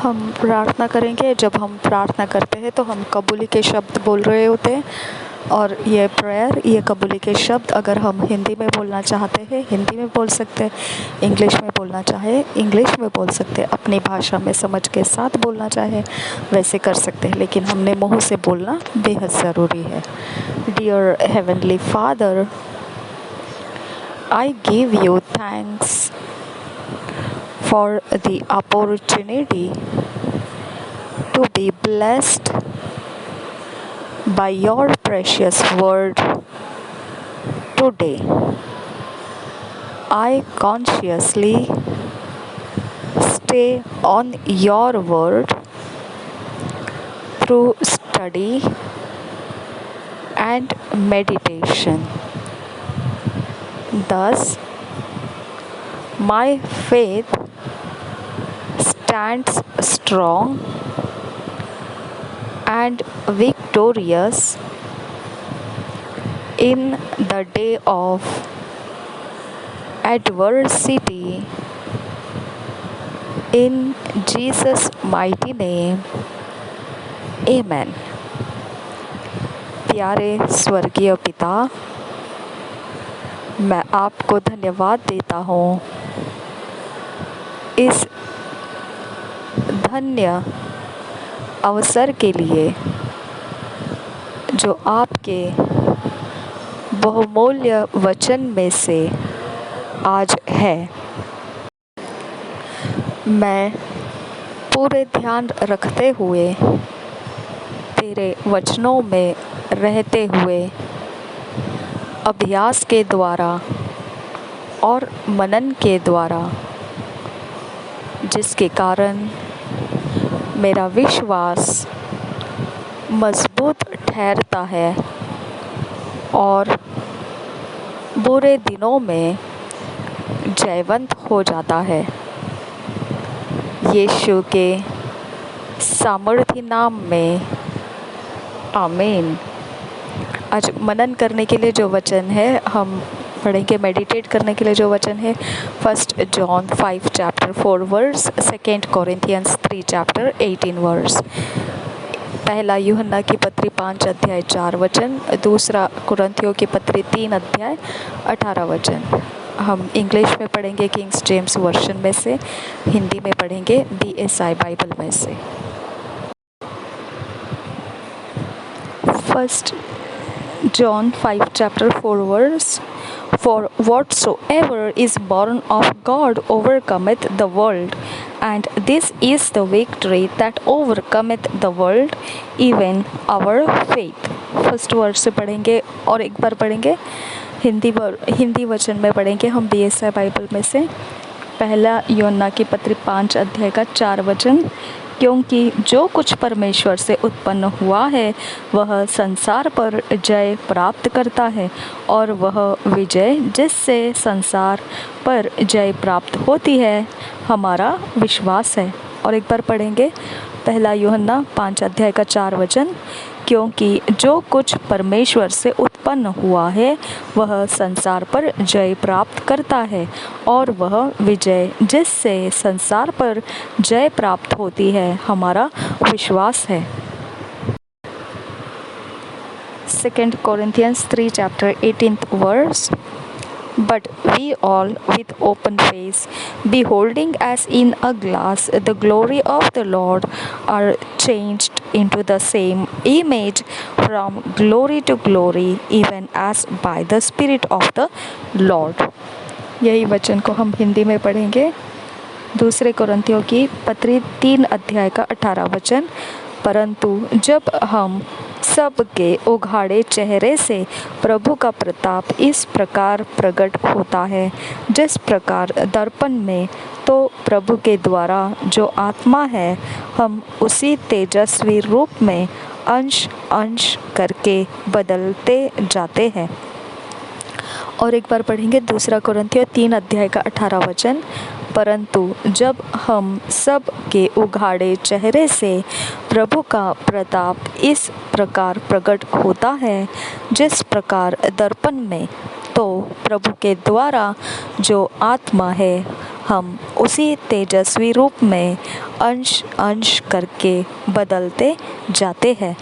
हम प्रार्थना करेंगे। जब हम प्रार्थना करते हैं तो हम कबूली के शब्द बोल रहे होते हैं, और ये प्रेयर, ये कबूली के शब्द अगर हम हिंदी में बोलना चाहते हैं हिंदी में बोल सकते हैं, इंग्लिश में बोलना चाहे इंग्लिश में बोल सकते हैं, अपनी भाषा में समझ के साथ बोलना चाहे वैसे कर सकते हैं, लेकिन हमने मुँह से बोलना बेहद ज़रूरी है। Dear heavenly father, I give you thanks for the opportunity to be blessed by your precious word today. I consciously stay on your word through study and meditation. Thus, my faith stands strong and victorious in the day of adversity. In Jesus' mighty name, Amen. प्यारे स्वर्गीय पिता, मैं आपको धन्यवाद देता हूँ इस धन्य अवसर के लिए जो आपके बहुमूल्य वचन में से आज है। मैं पूरे ध्यान रखते हुए तेरे वचनों में रहते हुए अभ्यास के द्वारा और मनन के द्वारा, जिसके कारण मेरा विश्वास मजबूत ठहरता है और बुरे दिनों में जयवंत हो जाता है। यीशु के सामर्थी नाम में आमीन। आज मनन करने के लिए जो वचन है हम पढ़ेंगे, मेडिटेट करने के लिए जो वचन है, 1 John 5 chapter 4 verse, 2 Corinthians 3 chapter 18 verse, पहला यूहन्ना की पत्री 5 अध्याय 4 वचन, दूसरा कुरिन्थियों की पत्री 3 अध्याय 18 वचन। हम इंग्लिश में पढ़ेंगे किंग्स जेम्स वर्शन में से, हिंदी में पढ़ेंगे BSI बाइबल में से। 1 John 5 chapter 4 verse, for whatsoever is born of God overcometh the world, and this is the victory that overcometh the world, even our faith। First word से पढ़ेंगे और एक बार पढ़ेंगे हिंदी वचन में पढ़ेंगे हम BSI बाइबल में से, पहला यूहन्ना की पत्री 5 अध्याय का 4 वचन। क्योंकि जो कुछ परमेश्वर से उत्पन्न हुआ है वह संसार पर जय प्राप्त करता है, और वह विजय जिससे संसार पर जय प्राप्त होती है हमारा विश्वास है। और एक बार पढ़ेंगे पहला यूहन्ना 5 अध्याय का 4 वचन। क्योंकि जो कुछ परमेश्वर से उत्पन्न हुआ है वह संसार पर जय प्राप्त करता है, और वह विजय जिससे संसार पर जय प्राप्त होती है हमारा विश्वास है। 2 Corinthians 3 chapter 18th verse, but we all with open face, beholding as in a glass the glory of the Lord, are changed into the same image from glory to glory, even as by the Spirit of the Lord। यही वचन को हम हिंदी में पढ़ेंगे, दूसरे कोरिन्थियों की पत्री 3 अध्याय का 18 वचन। परंतु जब हम सबके उघाड़े चेहरे से प्रभु का प्रताप इस प्रकार प्रकट होता है, जिस प्रकार दर्पण में, तो प्रभु के द्वारा जो आत्मा है हम उसी तेजस्वी रूप में अंश अंश करके बदलते जाते हैं। और एक बार पढ़ेंगे दूसरा कोरिन्थियों 3 अध्याय का 18 वचन। परंतु जब हम सब के उघाड़े चेहरे से प्रभु का प्रताप इस प्रकार प्रकट होता है, जिस प्रकार दर्पण में, तो प्रभु के द्वारा जो आत्मा है हम उसी तेजस्वी रूप में अंश अंश करके बदलते जाते हैं।